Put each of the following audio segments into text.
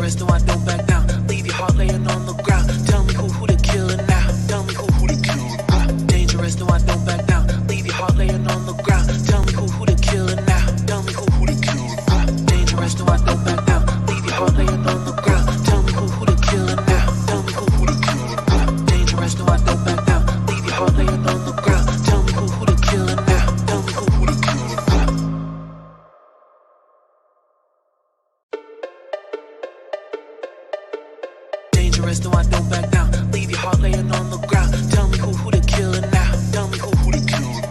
Dangerous, though I don't back down. Leave your heart laying on the ground. Tell me who the killer now. Tell me who the killer. Dangerous, though I don't back down. Leave your heart laying on the ground. Tell me who the killer now. Tell me who the killer. Dangerous, though I don't back down. Leave your heart laying on the ground. Tell me who the killer now. Tell me who the killer. Dangerous, though I don't back down. Leave your heart laying on the ground. Tell me who the killer now. Tell me who the killer. Dangerous, though I don't back down. Leave your heart laying on the ground. Tell me who the killer now. Tell me who the killer.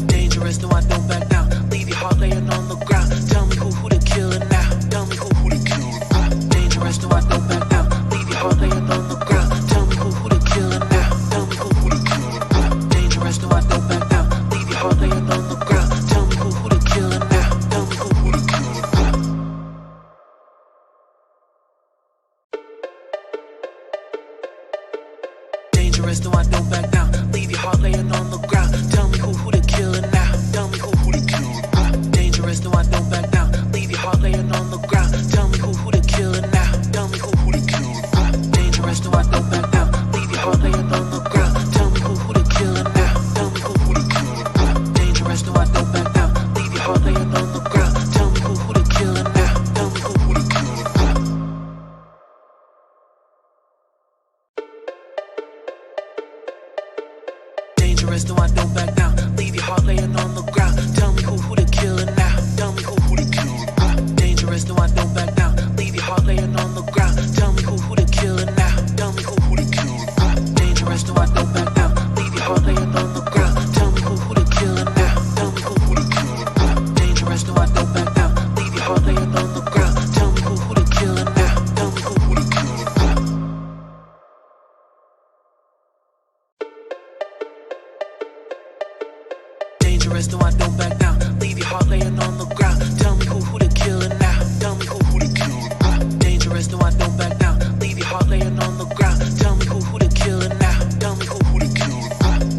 Dangerous, though I don't back down. Leave your heart laying on the ground. Tell me who the killer now. Tell me who the killer. Dangerous, though I don't back down. Leave your heart laying on the ground. Tell me who the killer now. Tell me who the killer. Dangerous, though I don't back down. Leave your heart laying on the ground. Tell me who the killer now. Tell me who the killer. Dangerous, though I don't back down. Leave your heart laying on the ground. Tell me who the killer now. Tell me who the killer. Dangerous, though I don't back down. Leave your heart laying on the ground. Tell me who the killer now. Tell me who the killer. Dangerous, though I don't back down. Leave your heart laying on the ground. Tell me who the killer now. Tell me who the killer. Dangerous, though I don't back down. Leave your heart laying on the ground. Tell me who the killer now. Tell me who the killer. Dangerous, though I don't back down. Leave your heart laying on the ground. Tell me who the killer now. Tell me who the killer. Dangerous, though I don't back down. Leave your heart laying on the ground. Tell me who the killer now. Tell me who the killer. Dangerous, though I don't back down. Leave your heart laying on the ground. Tell me who the killer now. Tell me who the killer. Dangerous, though I don't back down. Leave your heart laying on the ground. Tell me who the killer now. Tell me who the killer. Dangerous, though I don't back down. Leave your heart laying on the ground. Tell me who the killer now. Tell me who the killer.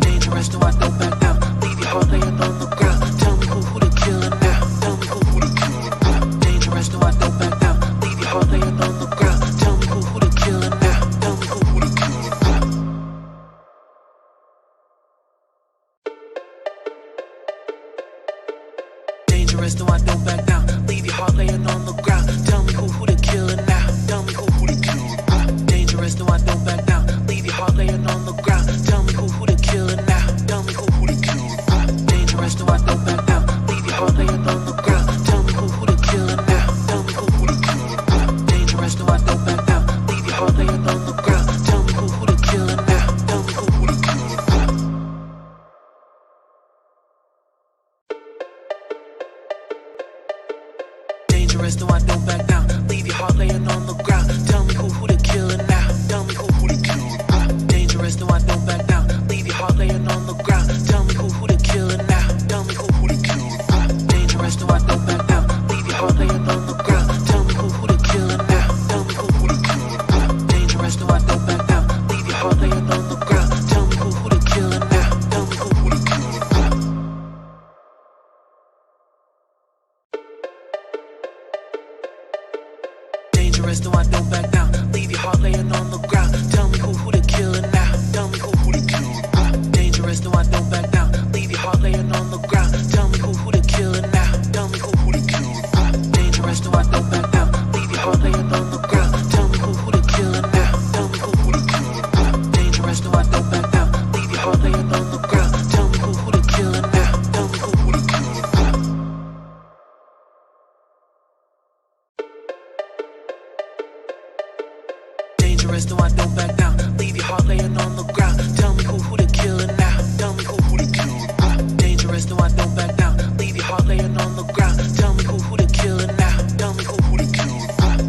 Dangerous, though I don't back down. Leave your heart laying on the ground. Tell me who the killer now. Tell me who the killer. Dangerous, though I don't back down. Leave your heart laying on the ground. Tell me who the killer now. Tell me who the killer. Dangerous, though I don't back down. Leave your heart laying on the ground. Tell me who the killer now. Tell me who the killer. Dangerous, though I don't back down. Leave your heart laying on the ground. Tell me who the killer now. Tell me who the killer. Dangerous, though I don't back down. Leave your heart laying on the ground. Tell me who the killer now. Tell me who the killer. Dangerous, though I don't back down. Leave your heart laying on the ground. Tell me who the killer now. Tell me who the killer. Dangerous, though I don't back down. Leave your heart laying on the ground. Tell me who the killer now. Tell me who the killer. Dangerous, though I don't back down. Leave your heart laying on the ground. Tell me who the killer now. Tell me who the killer. Dangerous, though I don't back down. Leave your heart laying on the ground. Tell me who the killer now. Tell me who the killer. Dangerous, though I don't back down. Leave your heart laying on the ground. Tell me who the killer now. Tell me who the killer. Dangerous, though I don't back down. Leave your heart laying on the ground. Tell me who the killer now. Tell me who the killer. Dangerous, though I don't back down. Leave your heart laying on the ground. Tell me who the killer now. Tell me who the killer. Dangerous, though I don't back down. Leave your heart laying on the ground. Tell me who the killer now. Tell me who the killer. Dangerous, though I don't back down. Leave your heart laying on the ground. Tell me who the killer now. Tell me who the killer. Dangerous, though I don't back down. Leave your heart laying on the ground. Tell me who the killer now. Tell me who the killer. Dangerous, though I don't back down. Leave your heart laying on the ground. Tell me who the killer now. Tell me who the killer. Dangerous, though I don't back down. Leave your heart laying on the ground. Tell me who the killer now. Tell me who the killer.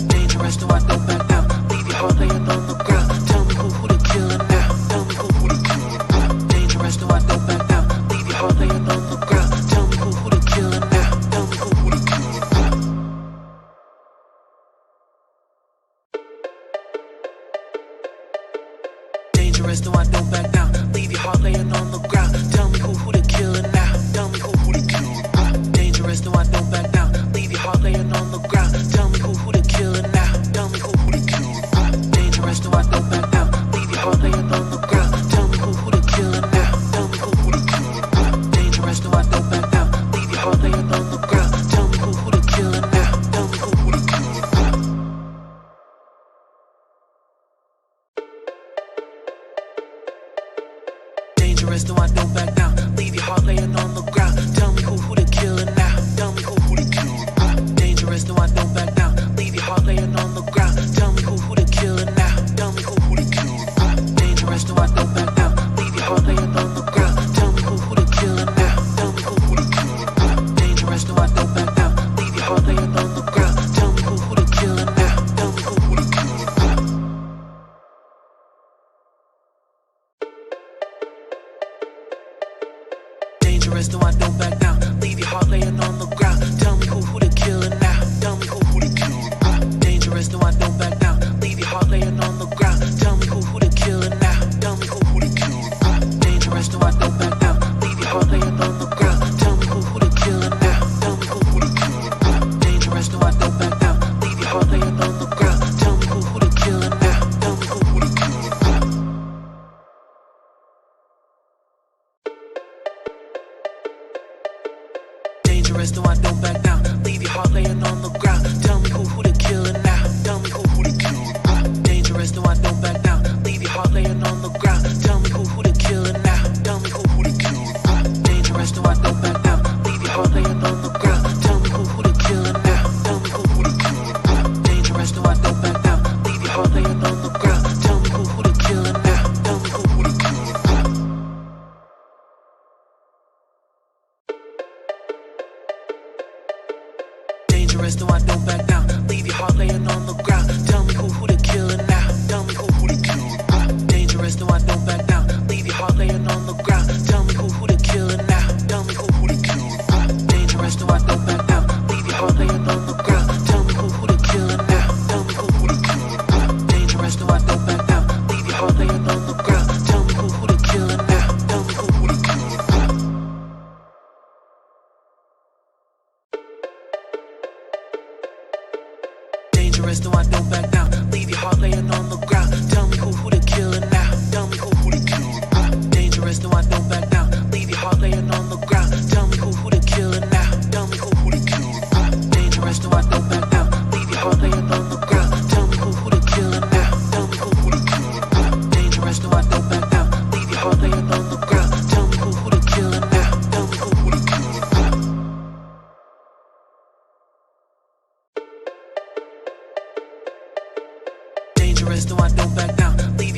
Dangerous, though I don't back down. Leave your heart laying on the ground. Tell me who the killer now. Tell me who the killer. Dangerous, though I don't back down. Leave your heart laying on the ground. Tell me who the killer now. Tell me who the killer. Dangerous, though I don't back down. Leave your heart laying on the ground. Tell me who the killer now. Tell me who the killer. Dangerous, though I don't back down. Leave your heart laying on the ground. Tell me who the killer now. Tell me who the so I don't back down. Leave your heart laying on the ground. Tell me who the killer now. Tell me who the killer now. Dangerous, so I don't back down. Leave your heart laying on the ground. Tell me who the killer now. Tell me who the killer now. Dangerous, so I don't back down. Leave your heart laying on the ground. Tell me who the killer now. Tell me who the killer now. Dangerous, so I don't back down. Leave your heart laying on the ground. Tell me who the killer now. Tell me who the killer now. Dangerous, so I don't back down. Leave your heart laying on the ground. Tell me who the killer now. Tell me who the killer now. Dangerous, so I don't back down. Leave your heart laying on the ground. Tell me who the killer now. Tell me who the killer now. Dangerous, so I don't back down. Leave your heart laying on the ground. Tell me who the killer now. Tell me who the killer now. Dangerous, so I don't back down. Leave your heart laying on the ground. Tell me who the killer now. Tell me who the killer now. Dangerous, so I don't back down. Leave your heart laying on the ground. Tell me who the killer now. Tell me who the killer now. Dangerous, so I don't back down. Leave your heart laying on the ground. Tell me who the killer now. Tell me who the killer now. Dangerous, so I don't back down. Leave your heart laying on the ground. Tell me who the killer now. Tell me who the killer now. Dangerous, so I don't back down. Leave your heart laying on the ground. Tell me who the killer now. Tell me who the killer now. Dangerous, so I don't back down. Leave your heart laying on the ground. Tell me who the killer now. Tell me who the killer now. Dangerous, so I don't back down. Leave your heart laying on the ground. Tell me who the killer now. Tell me who the killer now. Dangerous, so I don't back down. Leave your heart laying on the ground. Tell me who the killer now. Tell me who the killer now. Dangerous, so I don't back down. Leave your heart laying on the ground. Tell me who the killer now. Tell me who the killer now. Dangerous, so I don't back down. Leave your heart laying on the ground. Tell me who the killer now. Tell me who the killer now. Dangerous, so I don't back down. Leave your heart laying on the ground. Tell me who the killer now. Tell me who the killer now. Dangerous, so I don't back down. Leave your heart laying on the ground. Tell me who the killer now. Tell me who the killer now. Dangerous, so I don't back down. Leave your heart laying on the ground. Tell me who the killer now. Tell me who the killer now. Dangerous, so I don't back down. Leave